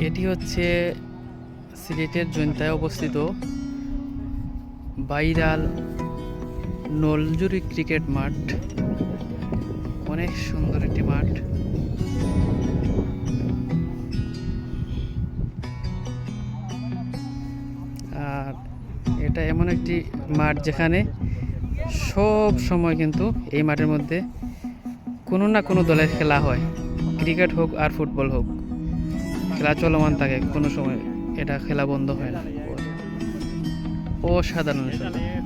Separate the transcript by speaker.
Speaker 1: এটি হচ্ছে সিলেটের জৈন্তায় অবস্থিত ভাইরাল নলজুরি ক্রিকেট মাঠ। অনেক সুন্দর একটি মাঠ। আর এটা এমন একটি মাঠ যেখানে সব সময় কিন্তু এই মাঠের মধ্যে কোনো না কোনো দলের খেলা হয়। ক্রিকেট হোক আর ফুটবল হোক, খেলা চলমান থাকে, কোনো সময় এটা খেলা বন্ধ হয় না। অসাধারণ সুন্দর।